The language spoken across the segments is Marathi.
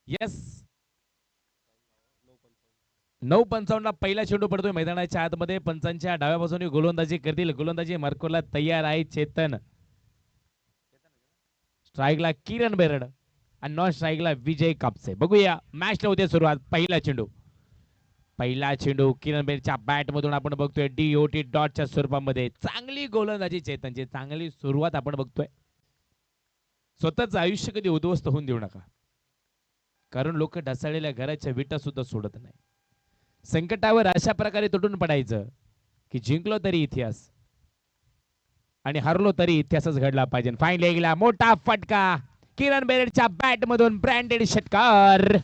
येस. 9:55 पहिला चेंडू पडतोय मैदानाच्या आतमध्ये. पंचांच्या डाव्या बाजूने गोलंदाजी करतील. गोलंदाजी मार्कोला तयार आहे चेतन. स्ट्राईकला किरण बेरड आणि नॉन स्ट्राईकला विजय कापसे. बघूया मॅचला होते सुरुवात. पहिला चेंडू किरण बेरच्या बॅट मधून आपण बघतोय DOT डॉटच्या स्वरूपामध्ये. चांगली गोलंदाजी चेतनची. चांगली सुरुवात आपण बघतोय. स्वतःच आयुष्य कधी उद्ध्वस्त होऊन देऊ नका, कारण लोक ढासळलेल्या घराच्या विटा सुद्धा सोडत नाही. संकटावर अशा प्रकारे तुटून पडायचं की जिंकलो तरी इतिहास आणि हरलो तरी इतिहासच घडला पाहिजे. फाईन लेगला मोठा फटका किरण बेरडच्या बॅट मधून. ब्रँडेड षटकार.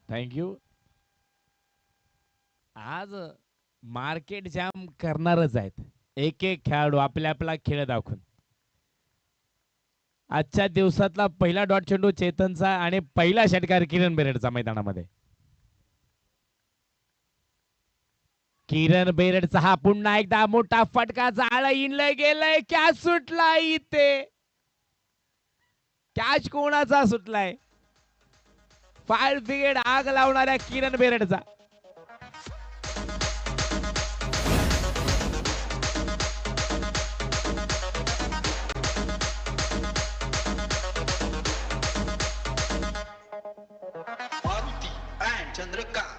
थँक्यू. आज मार्केट जॅम करणारच आहेत. एक एक खेळाडू आपल्या आपला खेळ दाखवून. आजच्या दिवसातला पहिला डॉट चेंडू चेतनचा आणि पहिला षटकार किरण बेरडचा मैदानामध्ये. किरण बेरडचा हा पुन्हा एकदा मोठा फटका. जाळं इनलं गेलंय. कॅच सुटला इथे. कॅच कोणाचा सुटलाय? फायर ब्रिगेड आग लावणाऱ्या किरण बेरडचा. मारुती अँड चंद्रकांत.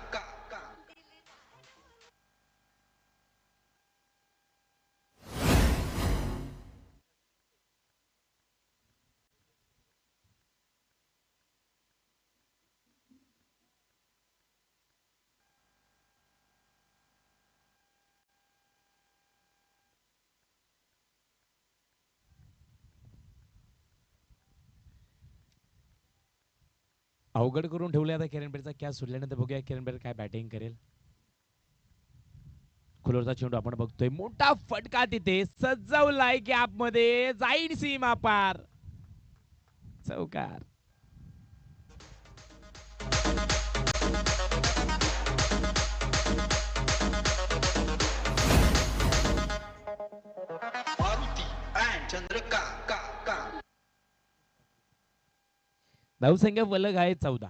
अवघड करून ठेवले आता किरण बेरडचा. कॅच सुटल्यानंतर बघूया किरण बेरड काय बॅटिंग करेल. खुलोरचा चेंडू आपण बघतोय. मोठा फटका तिथे सजवलाय गॅप मध्ये. जाईल सीमा पार. चौकार. मारुती अँड चंद्रकांत. धावसंख्या फलक आहे 14.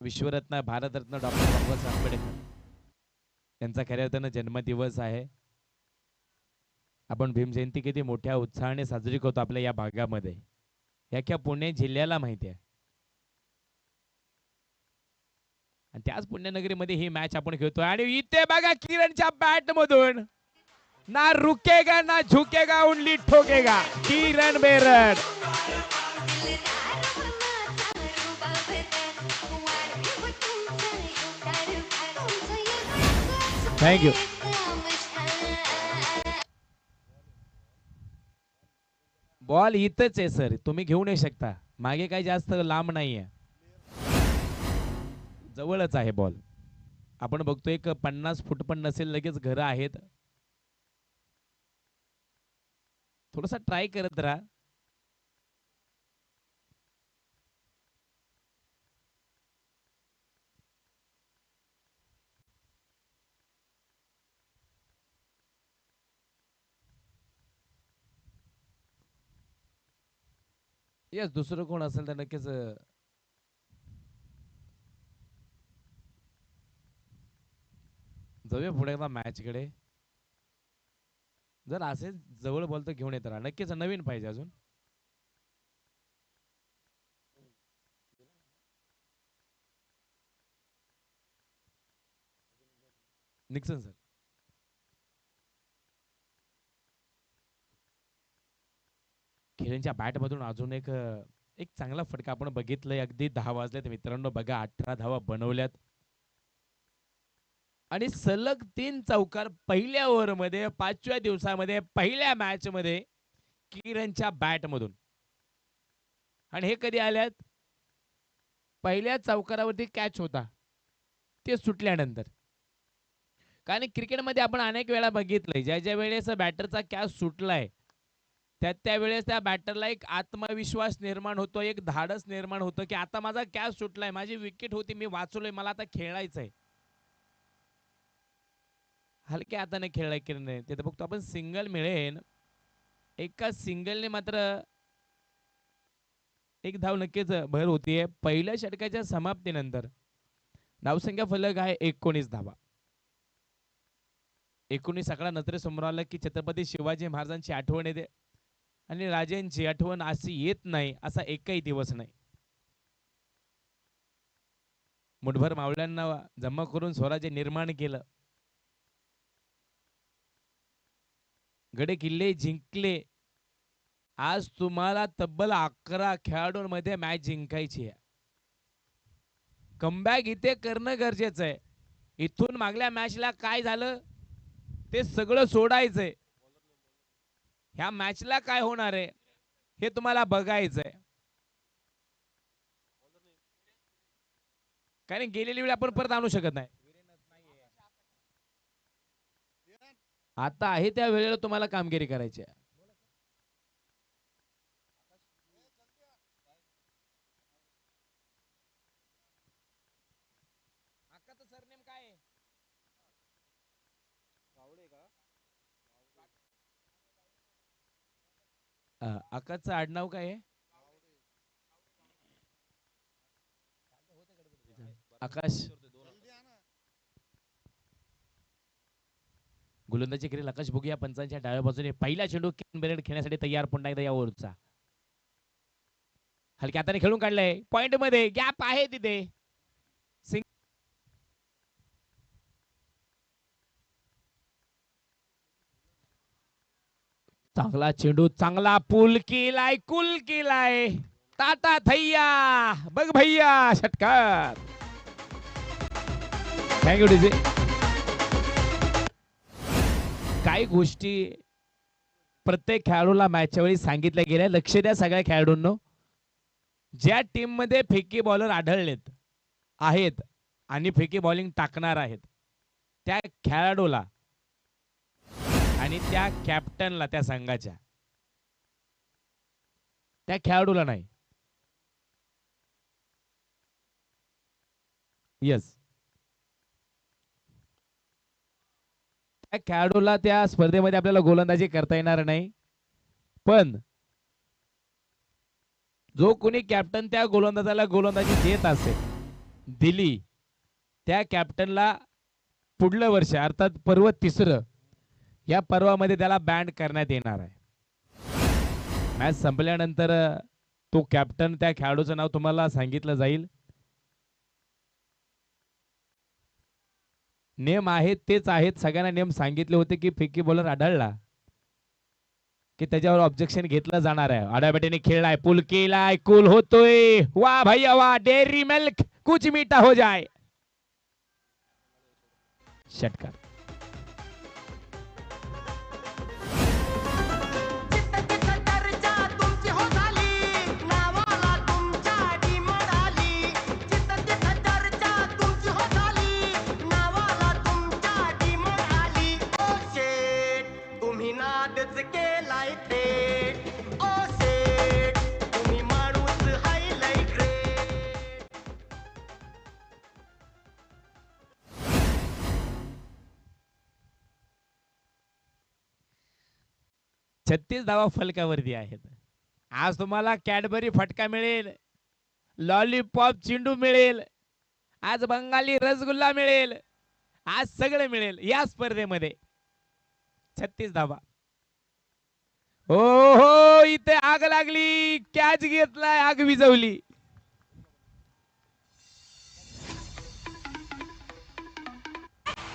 विश्वरत्न भारतरत्न डॉक्टर बाबासाहेब आंबेडकर यांचा खऱ्या अर्थानं जन्मदिवस आहे. आपण भीमजयंती किती मोठ्या उत्साहाने साजरी करतो आपल्या या भागामध्ये, याख्या पुणे जिल्ह्याला माहिती आहे. आणि त्याच पुण्यनगरीमध्ये ही मॅच आपण खेळतोय. आणि इथे बघा किरणच्या बॅट मधून ना रुकेगा ना झुकेगा, ओनली ठोकेगा. किरण बेरड. थँक्यू. बॉल इथंच आहे सर, तुम्ही घेऊन येऊ शकता. मागे काही जास्त लांब नाहीये, जवळच आहे बॉल. आपण बघतो एक 50 फूट पण नसेल, लगेच घरं आहेत. थोडासा ट्राय करत राहा. येस, दुसरं कोण असेल तर नक्कीच जाऊया पुढे एकदा मॅच कडे. जर असे जवळ बॉल तर घेऊन येत राहा नक्कीच. नवीन पाहिजे अजून. Nixon sir. खेळांच्या बॅट मधून अजून एक एक चांगला फटका आपण बघितलंय. अगदी 10 वाजलेत मित्रांनो. बघा 18 धावा बनवल्यात आणि सलग 3 चौकार पहिल्या ओव्हरमध्ये, 5व्या दिवसामध्ये, पहिल्या मॅच मध्ये. किरणच्या बॅट मधून. आणि हे कधी आल्यात? पहिल्या चौकारावरती कॅच होता ते सुटल्यानंतर. कारण क्रिकेटमध्ये आपण अनेक वेळा बघितलंय, ज्या ज्या वेळेस बॅटरचा कॅच सुटलाय त्या वेळेस त्या बॅटरला एक आत्मविश्वास निर्माण होतो, एक धाडस निर्माण होतं की आता माझा कॅच सुटलाय, माझी विकेट होती, मी वाचलोय, मला आता खेळायचंय. हलक्या हाताने खेळलाय किरण. तिथे बघतो आपण सिंगल मिळेल. एका सिंगलने मात्र एक धाव नक्कीच भर होतीये. पहिल्या षटकाच्या समाप्तीनंतर धावसंख्या फलक आहे 19 धावा. 19 आकडा नजरेसमोर आला की छत्रपती शिवाजी महाराजांची आठवण येते आणि राजेंची आठवण अशी येत नाही असा एकही दिवस नाही. मुठभर मावळ्यांना जमा करून स्वराज्य निर्माण केलं. गडे किल्ले जिंकले. आज तुम्हाला तब्बल 11 खेळाडूंमध्ये मॅच जिंकायची आहे. कमबॅक इथे करणं गरजेचं आहे. इथून मागल्या मॅचला काय झालं ते सगळं सोडायचंय. ह्या मॅचला काय होणार आहे हे तुम्हाला बघायचंय. कारण गेलेली वेळ आपण परत आणू शकत नाही. आता आहे त्या वेळेला तुम्हाला कामगिरी करायची आहे. सरनेम काय आहे? आकाशचं आडनाव काय आहे? आकाश. गोलंदाजी करेल आकाश. बघूया पंचांच्या डाव्या बाजूने पहिला चेंडू किरण बेरेड खेळण्यासाठी तयार. पुन्हा एकदा या ओव्हरचा हलक्या हाताने खेळून काढलाय. पॉइंट मध्ये गॅप आहे तिथे. चांगला चेंडू, चांगला पुल केलाय, कुल केलाय. टाटा थैया, बघ भैया, षटकार. Thank you DJ. काही गोष्टी प्रत्येक खेळाडूला मॅचच्या वेळी सांगितल्या गेल्या. लक्ष द्या सगळ्या खेळाडूंनो. ज्या टीम मध्ये फेकी बॉलर आढळलेत आहेत आणि फेकी बॉलिंग टाकणार आहेत त्या खेळाडूला आणि त्या कॅप्टनला, त्या संघाच्या, त्या खेळाडूला नाही. यस, त्या खेळाडूला त्या स्पर्धेमध्ये आपल्याला गोलंदाजी करता येणार नाही. पण जो कोणी कॅप्टन त्या गोलंदाजाला गोलंदाजी देत असेल, दिली, त्या कॅप्टनला पुढलं वर्ष अर्थात पर्व तिसरं, या पर्वामध्ये त्याला बॅन करण्यात येणार आहे. मॅच संपल्यानंतर तो कॅप्टन, त्या खेळाडूचं नाव तुम्हाला सांगितलं जाईल. नियम आहेत तेच आहेत. सगळ्यांना नियम सांगितले होते की फेकी बॉलर आढळला की त्याच्यावर ऑब्जेक्शन घेतलं जाणार आहे. आडाबेटीने खेळलाय, पुल केलाय, कुल होतोय. वाह भैया वाह, डेअरी मिल्क कुछ मीठा हो जाए. षटकार. छत्तीस धावा फलकावरती आहेत. आज तुम्हाला कॅडबरी फटका मिळेल, लॉलीपॉप चेंडू मिळेल, आज बंगाली रसगुल्ला मिळेल, आज सगळं मिळेल या स्पर्धेमध्ये. 36 धावा. हो हो, इथे आग लागली. कॅच घेतलाय, आग विझवली.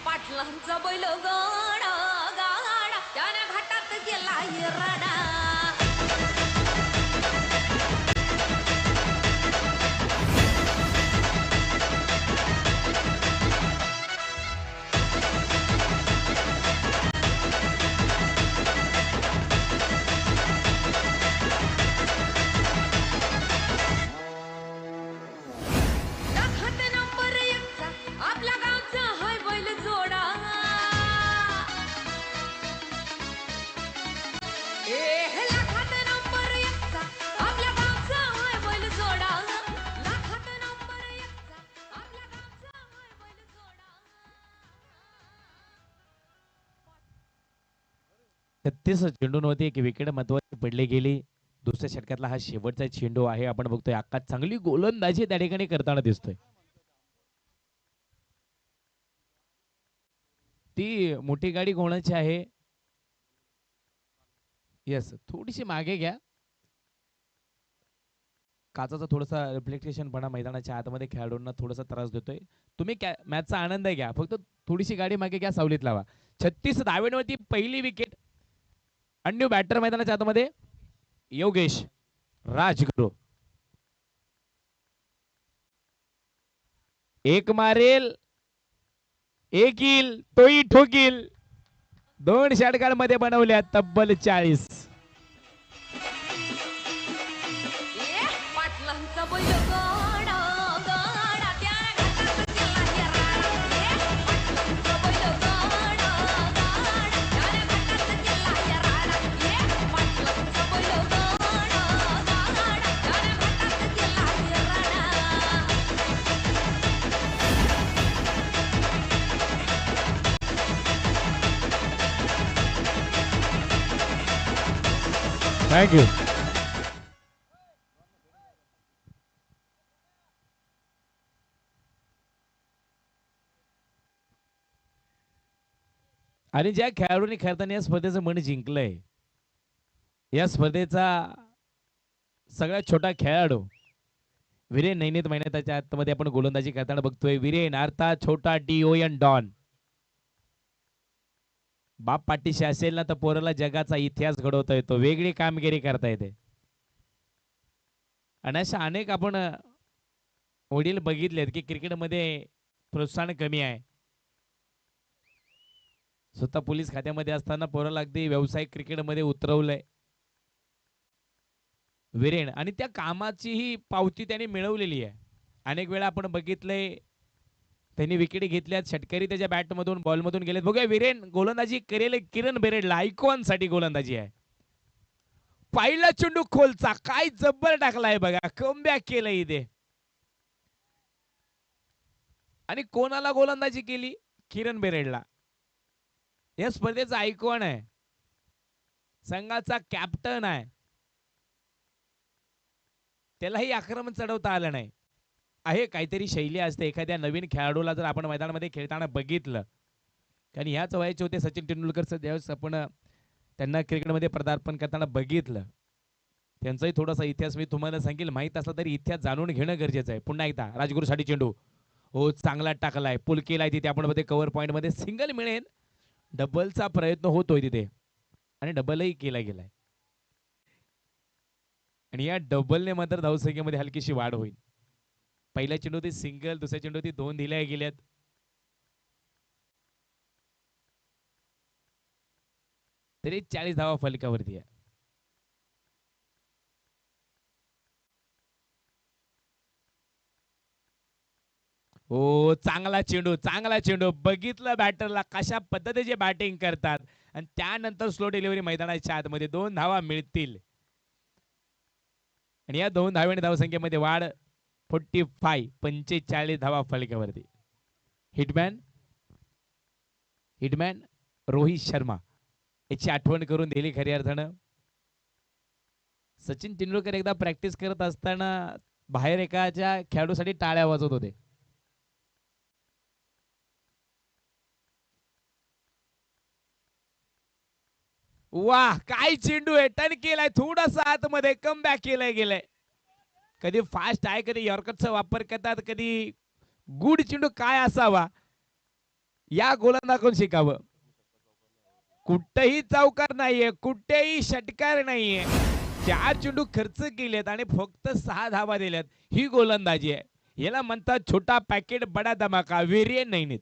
पाटलांचा बैल गाडा गाडा त्याने घाटात गेला राडा. 36 चेंडूंवरती एक विकेट महत्वाची पडली गेली. दुसऱ्या षटकातला हा शेवटचा चेंडू आहे. आपण बघतोय आकाश चांगली गोलंदाजी त्या ठिकाणी करताना दिसतोय. ती मोठी गाडी कोणाची आहे? येस, थोडीशी मागे घ्या. काचाचा थोडासा रिफ्लेक्टेशनपणा मैदानाच्या आतमध्ये खेळाडूंना थोडासा त्रास देतोय. तुम्ही मॅचचा आनंद घ्या, फक्त थोडीशी गाडी मागे घ्या, सावलीत लावा. 36 धावेवरती पहिली विकेट. अन्यू बॅटर मैदानाच्या आतमध्ये योगेश राजगुरू. एक मारेल, एक येईल, तोही ठोकील. 2 षटकांमध्ये बनवल्या तब्बल 40. ए पाटलांचा बैल गाडा गाडा त्या घाटात गेला हे राडा. ए पाटलांचा बैल गाडा गाडा त्या घाटात गेला हे राडा. ए पाटलांचा बैल गाडा गाडा त्या घाटात गेला हे राडा. थँक्यू. आणि ज्या खेळाडूंनी खेळताना या स्पर्धेचं मन जिंकलंय, या स्पर्धेचा सगळ्यात छोटा खेळाडू वीरेन नैनित महिन्याच्या आतमध्ये आपण गोलंदाजी करताना बघतोय. वीरेन अर्थात छोटा DON डॉन. बाप पाठीशी असेल ना तर पोराला जगाचा इतिहास घडवता येतो, वेगळी कामगिरी करता येते. आणि अशा अनेक आपण वडील बघितलेत की क्रिकेटमध्ये प्रोत्साहन कमी आहे. स्वतः पोलीस खात्यामध्ये असताना पोराला अगदी व्यावसायिक क्रिकेटमध्ये उतरवलंय वीरेन, आणि त्या कामाची ही पावती त्याने मिळवलेली आहे. अनेक वेळा आपण बघितलंय त्यांनी विकेट घेतल्यात, षटकरी त्याच्या बॅटमधून बॉलमधून गेलेत. बघूया वीरेन गोलंदाजी करेल. किरण बेरेडला आयकॉनसाठी गोलंदाजी आहे. पहिला चेंडू खोलचा, काय जब्बर टाकलाय बघा, कमबॅक केलं इथे. आणि कोणाला गोलंदाजी केली? किरण बेरेडला. या स्पर्धेचा आयकॉन आहे, संघाचा कॅप्टन आहे. त्यालाही आक्रमण चढवता आलं नाही. आहे काहीतरी शैली असते एखाद्या नवीन खेळाडूला जर आपण मैदानामध्ये खेळताना बघितलं. कारण ह्याच वयाचे होते सचिन तेंडुलकर, ज्यावेळेस आपण त्यांना क्रिकेटमध्ये पदार्पण करताना बघितलं. त्यांचाही थोडासा इतिहास मी तुम्हाला सांगेल, माहीत असला तरी इतिहास जाणून घेणं गरजेचं आहे. पुन्हा एकदा राजगुरूसाठी चेंडू, हो चांगला टाकलाय, पुल केलाय तिथे. आपण मध्ये कव्हर पॉईंट मध्ये सिंगल मिळेल, डबलचा प्रयत्न होतोय तिथे आणि डबलही केला गेलाय. आणि या डबलने मात्र धावसंख्येमध्ये हलकीशी वाढ होईल. पहिल्या चेंडूवरती सिंगल, दुसऱ्या चेंडूवरती 2 दिल्या गेल्यात. तरी 40 धावा फलकावरती आहे. हो चांगला चेंडू, चांगला चेंडू. बघितलं बॅटरला कशा पद्धतीचे बॅटिंग करतात आणि त्यानंतर स्लो डिलिव्हरी मैदानाच्या आतमध्ये 2 धावा मिळतील. आणि या 2 धावेने धावसंख्येमध्ये वाढ 45 धावा फलकावरती. हिटमॅन रोहित शर्मा याची आठवण करून दिली खऱ्या अर्थानं. सचिन तेंडुलकर एकदा प्रॅक्टिस करत असताना बाहेर एकाच्या खेळाडूसाठी टाळ्या वाजवत होते. वाह, काय चेंडू आहे, टर्न केलाय, थोडासा आतमध्ये कमबॅक केलाय गेलाय. कधी फास्ट आहे, कधी यॉर्करचा वापर करतात, कधी गुड चेंडू काय असावा या गोलंदाजाकडून शिकावं. कुठेही चौकार नाहीये, कुठेही षटकार नाहीये. 4 चेंडू खर्च केलेत आणि फक्त 6 धावा दिल्यात. ही गोलंदाजी आहे, याला म्हणतात छोटा पॅकेट बडा धमाका. वीरेन नैनित.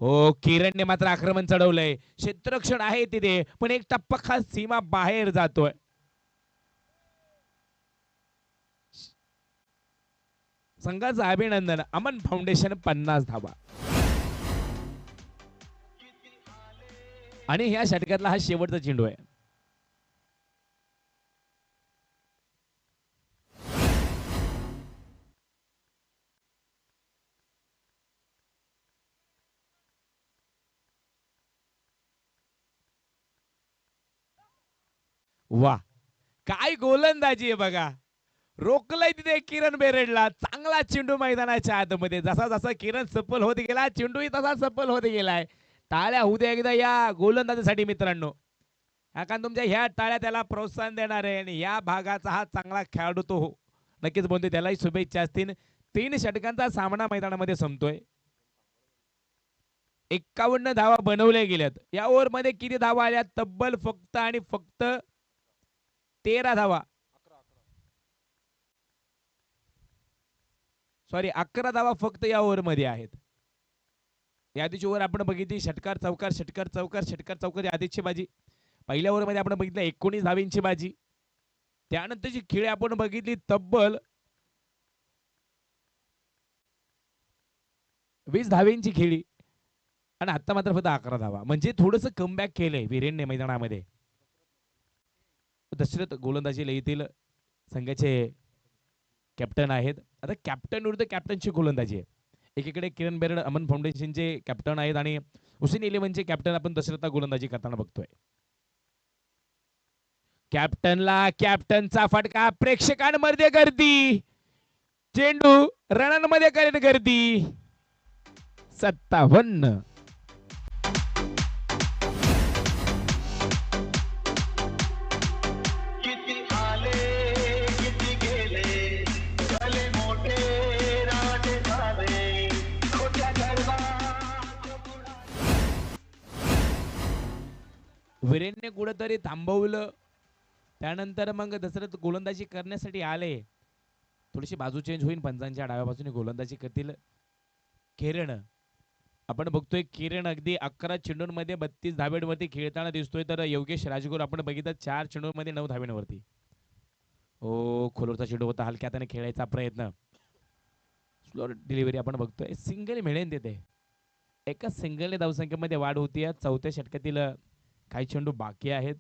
हो किरणने मात्र आक्रमण चढवलंय. क्षेत्ररक्षण आहे तिथे, पण एक टप्पा खास सीमा बाहेर जातोय. संघाचं अभिनंदन. अमन फाउंडेशन 50 धावा. आणि ह्या षटकातला हा शेवटचा चेंडू आहे. वा, काय गोलंदाजी आहे बघा. रोखलंय तिथे किरण बेरेडला. चांगला चेंडू मैदानाच्या आतमध्ये. जसा जसा किरण सफल होत गेला, चेंडूही तसा सफल होत गेलाय. टाळ्या होऊ द्या एकदा या गोलंदाजीसाठी मित्रांनो. कारण तुमच्या ह्या टाळ्या त्याला प्रोत्साहन देणार आहे आणि या भागाचा हा चांगला खेळाडू तो हो. नक्कीच बोलतोय, त्यालाही शुभेच्छा असतील. 3 षटकांचा सामना मैदानामध्ये संपतोय. 51 धावा बनवल्या गेल्यात. या ओव्हरमध्ये किती धावा आल्या? तब्बल फक्त आणि फक्त 13 धावा. सॉरी 11 धावा फक्त या ओव्हरमध्ये आहेत. या आधीची ओव्हर आपण बघितली षटकार चौकार षटकार चौकार षटकार चौकार आधीची बाजी. पहिल्या ओव्हरमध्ये आपण बघितलं 19 धावींची बाजी. त्यानंतरची खेळी आपण बघितली तब्बल 20 धावींची खेळी आणि आता मात्र फक्त 11 धावा. म्हणजे थोडंसं कमबॅक केलंय वीरेनने मैदानामध्ये. दशरथ गोलंदाजी लयीतील संघाचे कॅप्टन आहेत. आता कॅप्टन विरुद्ध कॅप्टनची गोलंदाजी आहे. एकीकडे किरण बेरड अमन फाउंडेशनचे कॅप्टन आहेत आणि हुसेन इलेव्हनचे कॅप्टन आपण दशरथ गोलंदाजी करताना बघतोय. कॅप्टनला कॅप्टनचा फटका. प्रेक्षकांमध्ये गर्दी. चेंडू रणांमध्ये करेल गर्दी. 57. किती आले किती गेले, झाले मोठे राजे झाले, खोट्या गर्वात वीरेनने कुठेतरी थांबवलं. त्यानंतर मग दशरथ गोलंदाजी करण्यासाठी आले. थोडीशी बाजू चेंज होईल. पंचांच्या डाव्या बाजूने गोलंदाजी करतील किरण. आपण बघतोय किरण अगदी 11 चेंडूंमध्ये 32 धावेवरती खेळताना दिसतोय. तर योगेश राजगुरू आपण बघितलं 4 चेंडूंमध्ये 9 धावेवरती. ओ खोलवरचा चेंडू होता. हलक्या हाताने खेळायचा प्रयत्न. स्लो डिलिव्हरी आपण बघतोय. सिंगल मिळेल तिथे. एका सिंगलने धावसंख्येमध्ये वाढ होती. चौथ्या षटकातील काही चेंडू बाकी आहेत.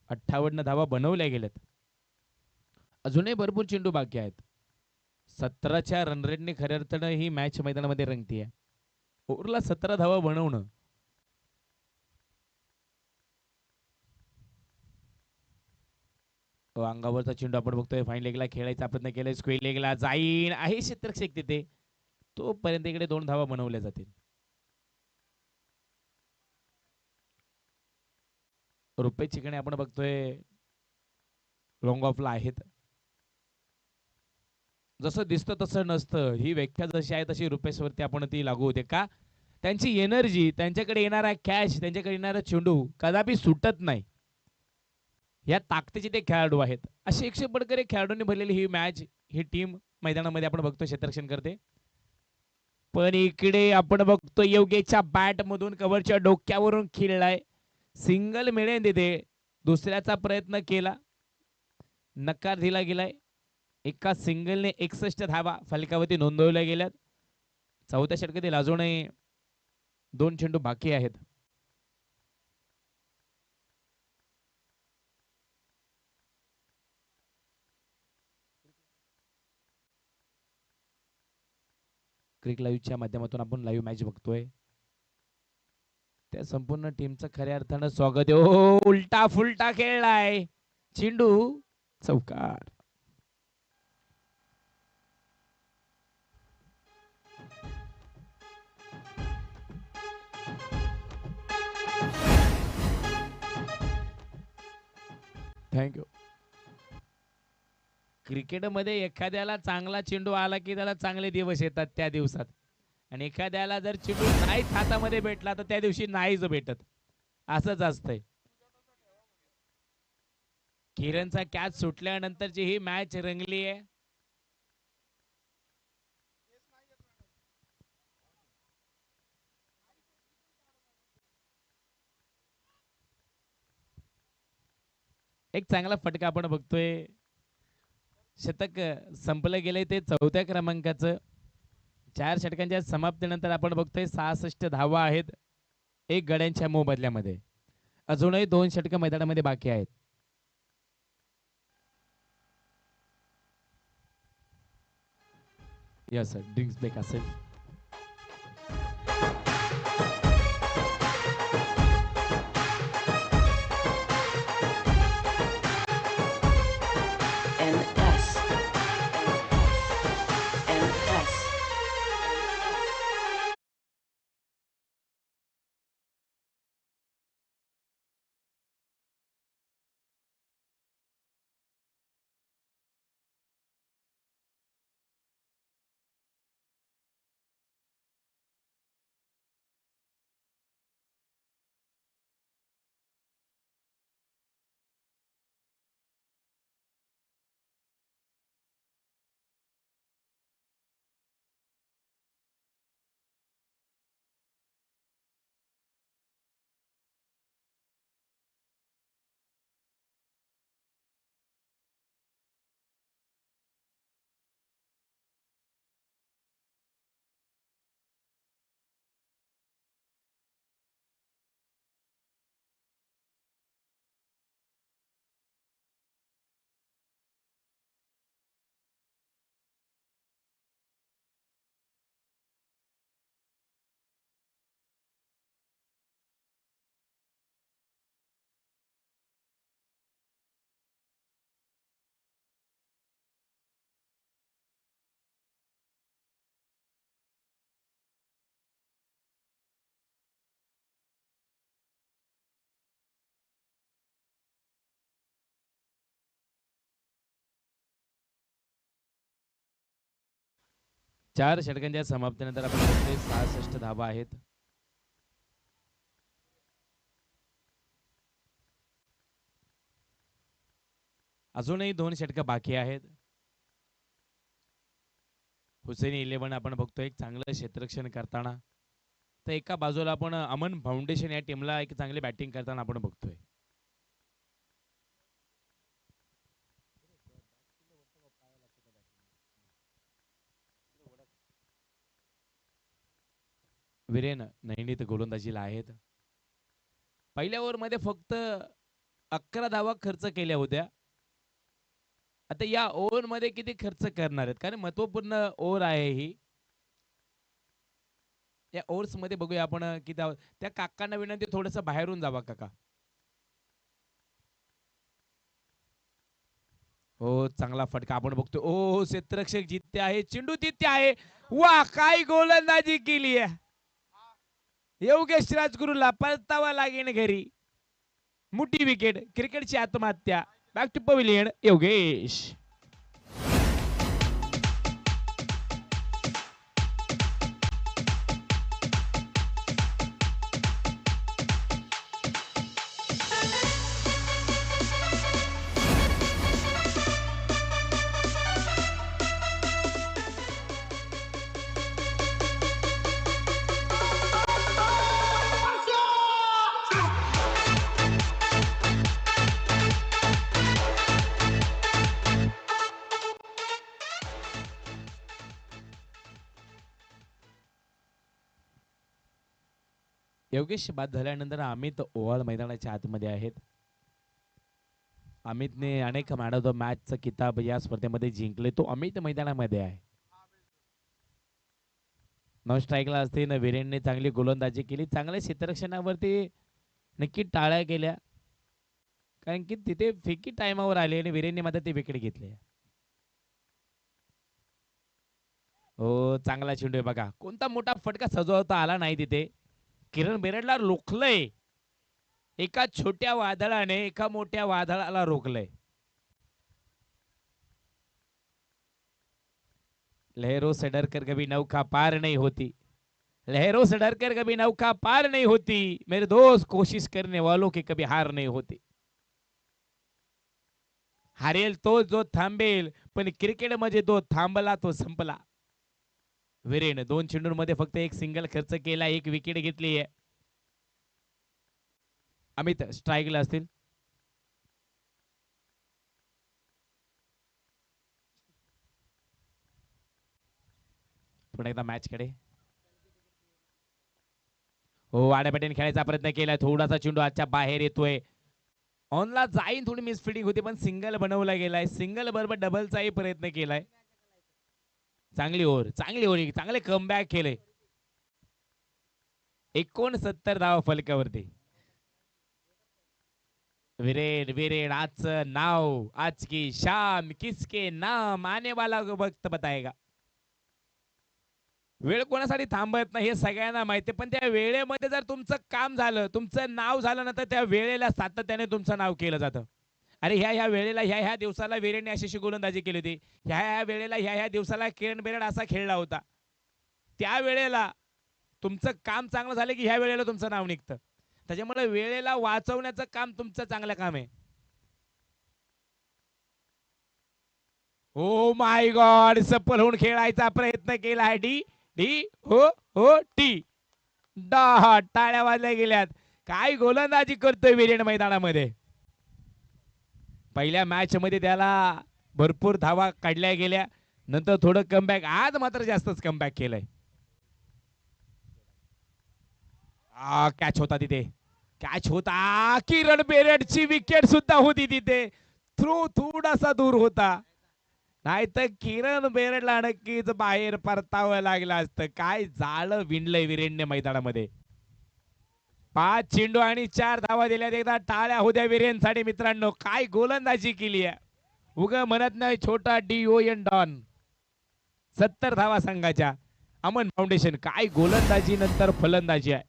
58 धावा बनवल्या गेल्यात. अजूनही भरपूर चेंडू बाकी आहेत. 17च्या रन रेटने खऱ्या अर्थानं ही मॅच मैदानामध्ये रंगतीये. ओव्हरला 17 धावा बनवणं अंगावरचा चेंडू आपण बघतोय. फाईन लेगला खेळायचा प्रयत्न केलाय. स्क्वेअर लेगला जाईन आहे क्षेत्ररक्षक तिथे. तोपर्यंत इकडे 2 धावा बनवल्या जातील. रुपये चिकणे आपण बघतोय लॉंग ऑफला आहेत. जसं दिसतं तसं नसतं. ही व्याख्या जशी आहे तशी रुपेशवरती आपण ती लागू होते. का? त्यांची एनर्जी, त्यांच्याकडे येणारा कॅच, त्यांच्याकडे येणारा चेंडू कदापि सुटत नाही. या ताकदीचे ते खेळाडू आहेत. असे 100 पडकरे खेळाडूंनी भरलेली ही मॅच, ही टीम मैदानामध्ये आपण बघतो क्षेत्ररक्षण करते. पण इकडे आपण बघतो योगेशच्या बॅट मधून कव्हरच्या डोक्यावरून खेळलाय. सिंगल मिळेल तिथे. दुसऱ्याचा प्रयत्न केला, नकार दिला गेलाय. एका सिंगलने 61 धावा फलकावरती नोंदवल्या गेल्यात. चौथ्या षटकातील अजूनही 2 चेंडू बाकी आहेत. क्रिक लाईव्हच्या माध्यमातून आपण लाईव्ह मॅच बघतोय. त्या संपूर्ण टीमचं खऱ्या अर्थानं स्वागत आहे. हो, उलटा फुलटा खेळलाय चेंडू. चौकार. थँक्यू. क्रिकेटमध्ये एखाद्याला चांगला चेंडू आला की त्याला चांगले दिवस येतात त्या दिवसात. आणि एखाद्याला जर चेंडू नाहीच हातामध्ये भेटला तर त्या दिवशी नाहीच भेटत. असंच असतंय. किरणचा कॅच सुटल्यानंतरची ही मॅच रंगली आहे. एक चांगला फटका आपण बघतोय. शतक संपलं गेलंय ते 4थ्या क्रमांकाचं. 4 षटकांच्या समाप्तीनंतर आपण बघतोय 66 धावा आहेत 1 गड्यांच्या मोबदल्यामध्ये. अजूनही 2 षटकं मैदानामध्ये बाकी आहेत. यस सर, ड्रिंक्स ब्रेक असेल. 4 षटकांच्या समाप्तीनंतर आपण बघतोय 66 धावा आहेत. अजूनही 2 षटकं बाकी आहेत. हुसेनी 11 आपण बघतोय एक चांगलं क्षेत्ररक्षण करताना, तर एका बाजूला आपण अमन फाउंडेशन या टीमला एक चांगली बॅटिंग करताना आपण बघतोय. वीरेन नैनीत गोलंदाजीला आहेत. पहिल्या ओव्हरमध्ये फक्त 11 धावा खर्च केल्या होत्या. आता या ओव्हरमध्ये किती खर्च करणार आहेत, कारण महत्वपूर्ण ओव्हर आहे ही. या ओव्हर्स मध्ये बघूया आपण किती आहोत. त्या काकांना विनंती थोडस बाहेरून जावा काका. हो चांगला फटका आपण बघतो. ओ क्षेत्ररक्षक जिथे आहे, चेंडू तिथे आहे. वा काय गोलंदाजी केली आहे. योगेश राजगुरूला परतावा लागेल घरी. मोठी विकेट, क्रिकेटची आत्महत्या. Back to pavilion Yogesh. Yogesh बाद झाल्यानंतर अमित ओव्हल मैदानाच्या आतमध्ये आहेत. अमितने अनेक मॅन ऑफ द मॅचचा किताब या स्पर्धेमध्ये जिंकले. तो अमित मैदानामध्ये आहे. नॉन स्ट्राईकला असते वीरेनने चांगली गोलंदाजी केली. चांगल्या क्षेत्ररक्षणावरती नक्की टाळ्या केल्या, कारण की तिथे फेकी टाइमावर आले आणि वीरेनने मात्र ते विकेट घेतले. हो चांगला चेंडू आहे बघा. कोणता मोठा फटका सजवता आला नाही तिथे. किरण बेरडला रोखलंय. एका छोट्या वादळाने एका मोठ्या वादळाला रोखलंय. लहरों से डरकर कभी नौका पार नहीं होती. लहरों से डरकर कभी नौका पार नहीं होती. मेरे दोस्त कोशिश करने वालों की कभी हार नहीं होती. हारेल तो जो थांबेल, पण क्रिकेट मध्ये तो थांबला तो संपला. वीरेन 2 चेंडूंमध्ये फक्त एक सिंगल खर्च केला, एक विकेट घेतली आहे. अमित स्ट्राईकला असतील. पुन्हा एकदा मॅच कडे. हो आड्यापाट्याने खेळायचा प्रयत्न केलाय. थोडासा चेंडू आजच्या बाहेर येतोय. ऑनला जाईन, थोडी मिसफिटिंग होती पण सिंगल बनवला गेलाय. सिंगल बरोबर डबलचाही प्रयत्न केलाय. चांगली ओव्हर, चांगली ओव्हर, चांगले कमबॅक केले. 69 धावा फलकावरती. वीरेन वीरेन आजचं नाव, आज की शाम किसके नाम आने वाला वक्त बताएगा. वेळ कोणासाठी थांबत नाही हे सगळ्यांना माहिती, पण त्या वेळेमध्ये जर तुमचं काम झालं, तुमचं नाव झालं ना, तर त्या वेळेला सातत्याने तुमचं नाव केलं जातं. अरे ह्या वेळेला ह्या दिवसाला वीरेनने अशी गोलंदाजी केली होती. ह्या वेळेला ह्या दिवसाला किरण बेरड असा खेळला होता. त्या वेळेला तुमचं काम चांगलं झालं की ह्या वेळेला तुमचं नाव निघतं. त्याच्यामुळे वेळेला वाचवण्याचं काम तुमचं चांगलं काम आहे. ओ माय गॉड, सफल होऊन खेळायचा प्रयत्न केला आहे. डी डी हो हो टी. 10 टाळ्या वाजल्या गेल्यात. काय गोलंदाजी करतोय वीरेन मैदानामध्ये. पहिल्या मॅच मध्ये त्याला भरपूर धावा काढल्या गेल्या, नंतर थोडं कमबॅक, आज मात्र जास्तच कमबॅक केलंय. कॅच होता तिथे, कॅच होता. किरण बेरडची विकेट सुद्धा होती तिथे. थ्रो थोडासा दूर होता, नाहीतर किरण बेरडला नक्कीच बाहेर परतावं लागलं असतं. काय जाळं विणलंय वीरेनने मैदानामध्ये. 5 चेंडू आणि 4 धावा दिल्यात. एकदा टाळ्या होत्या वीरेनसाठी मित्रांनो. काय गोलंदाजी केली आहे. उग म्हणत नाही छोटा DON डॉन. 70 धावा संघाच्या. अमन फाउंडेशन काय गोलंदाजी नंतर फलंदाजी आहे.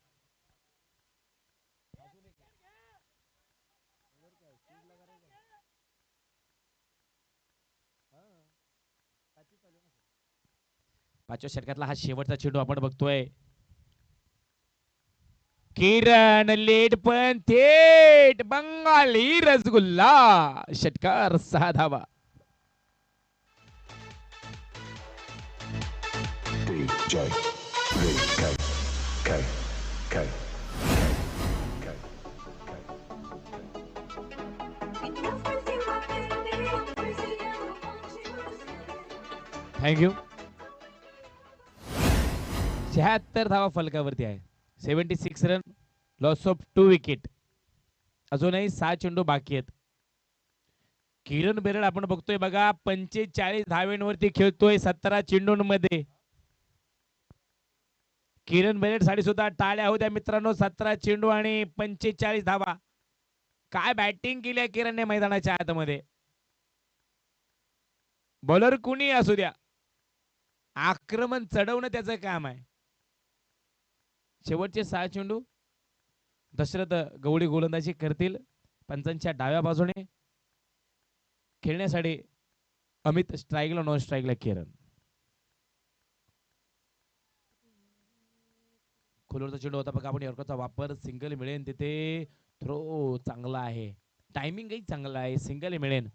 पाचव्या षटकातला हा शेवटचा चेंडू आपण बघतोय. किरण लेट पण थेट बंगाली रसगुल्ला. षटकार 6 धावा. DJ, K, K, K, K, thank you. 76 धावा फलकावरती आहे. 76 रन, लॉस ऑफ 2 विकेट. अजूनही 6 चेंडू बाकी आहेत. किरण बेरड आपण बघतोय बघा 45 धावेंवरती खेळतोय 17 चेंडूंमध्ये. किरण बेरड साठी सुद्धा टाळ्या होत्या मित्रांनो. 17 चेंडू आणि 45 धावा. काय बॅटिंग केली आहे किरणने मैदानाच्या आतमध्ये. बॉलर कुणी असू द्या, आक्रमण चढवणं त्याचं काम आहे. शेवटचे 6 चेंडू दशरथ गवळी गोलंदाजी करतील. पंचांच्या डाव्या बाजूने खेळण्यासाठी अमित स्ट्राईकला, नॉन स्ट्राईकला किरण. खोलवरचा चेंडू होता बघा आपण. यॉर्करचा वापर, सिंगल मिळेल तिथे. थ्रो चांगला आहे, टायमिंगही चांगला आहे, सिंगल मिळेल.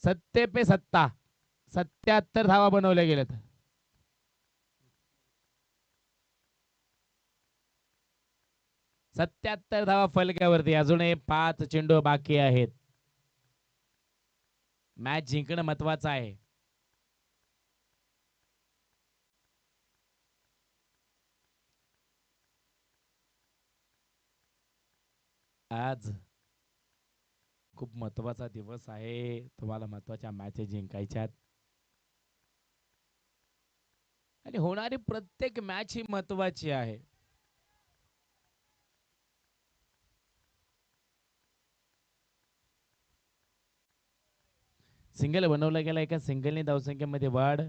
सत्ते पे सत्ता. 77 धावा बनवल्या गेल्यात. सत्याहत्तर धावा फलकावरती. अजूनही 5 चेंडू बाकी आहेत. मॅच जिंकणं महत्वाचं आहे. आज खूप महत्वाचा दिवस आहे. तुम्हाला महत्वाच्या मॅचेस जिंकायच्यात आणि होणारी प्रत्येक मॅच ही महत्वाची आहे. सिंगल बनवला गेला. एका सिंगलने धावसंख्येमध्ये वाढ.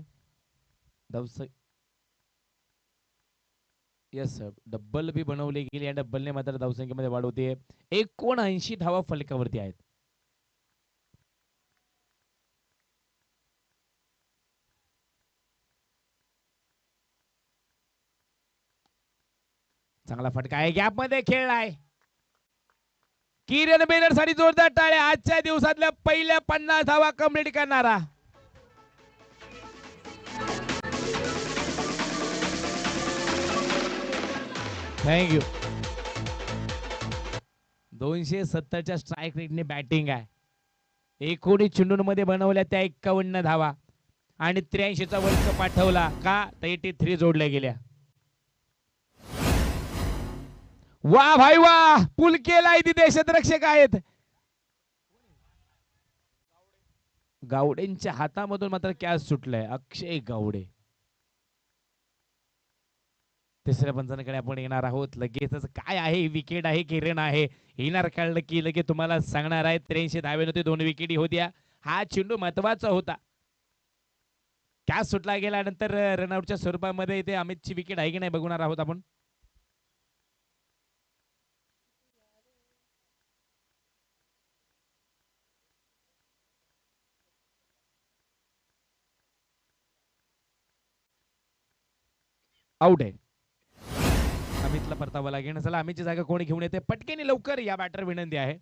यस, डब्बल बी बनवली गेली आणि डब्बलने मात्र धावसंख्येमध्ये वाढ होते. 79 धावा फलकावरती आहेत. चांगला फटका आहे, गॅप मध्ये खेळलाय. किरण बेनर साठी जोरदार टाळ्या. आजच्या दिवसातल्या पहिल्या 50 धावा कंप्लीट करणारा. थँक्यू. 270च्या स्ट्राईक रेटने बॅटिंग आहे. 19 चेंडूंमध्ये बनवल्या त्या 51 धावा आणि 83चा वर्ग पाठवला का, तर 83 जोडल्या गेल्या. वा भाई वा, पुल केलाय. तिथे क्षेत्ररक्षक आहेत. गावडेंच्या हातामधून मात्र कॅच सुटलाय. अक्षय गावडे. तिसऱ्या पंचांकडे आपण येणार आहोत लगेचच. काय आहे, विकेट आहे की रन आहे, येणार कळलं की लगेच तुम्हाला सांगणार आहे. 83 धावेनंतर 2 विकेटी होत्या. हा चेंडू महत्वाचा होता. कॅच सुटला गेल्यानंतर रनआउटच्या स्वरूपामध्ये इथे अमितची विकेट आहे की नाही बघणार आहोत आपण. आउट आहे. अमितला परतावा लागेल. चला अमितची जागा कोणी घेऊन येते पटकेने लवकर, या बॅटर विनंती आहे.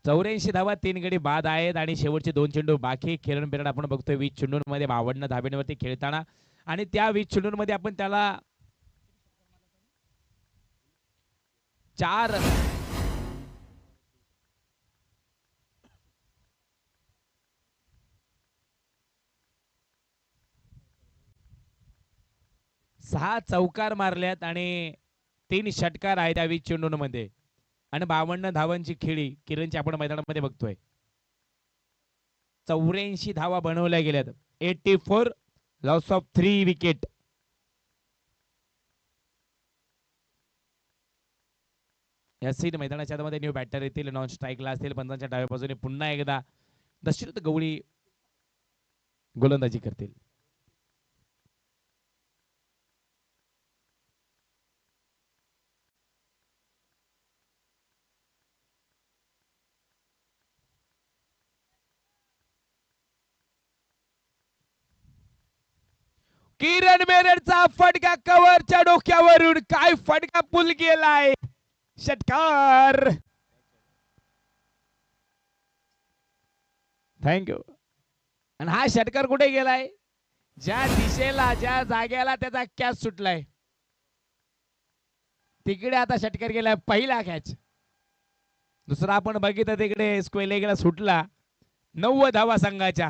चौऱ्याऐंशी धावा 3 गडी बाद आहेत आणि शेवटचे 2 चेंडू बाकी. किरण बेरड आपण बघतोय 20 चेंडूंमध्ये 52 धाब्यांवरती खेळताना आणि त्या 20 चेंडूंमध्ये आपण त्याला 4 6 चौकार मारल्यात आणि 3 षटकार आहेत त्या 20 चेंडूंमध्ये आणि 52 धावांची खेळी किरणची आपण मैदानामध्ये बघतोय. 84 धावा बनवल्या गेल्यात. 84, लॉस ऑफ 3 विकेट. या सीट मैदानाच्या आतमध्ये न्यू बॅटर येतील, नॉन स्ट्राईकला असतील. पंचांच्या डाव्या बाजूने पुन्हा एकदा दशरथ गवळी गोलंदाजी करतील. किरण बेरडचा फटका कव्हरच्या डोक्यावरून काय फटका पुल गेलाय षटकार. थँक्यू. आणि हा षटकार कुठे गेलाय? ज्या दिशेला ज्या जागेला त्याचा कॅच सुटलाय तिकडे आता षटकार गेलाय. पहिला कॅच. दुसरा आपण बघितलं तिकडे स्क्वेअर लेगला सुटला. 90 धावा संघाच्या.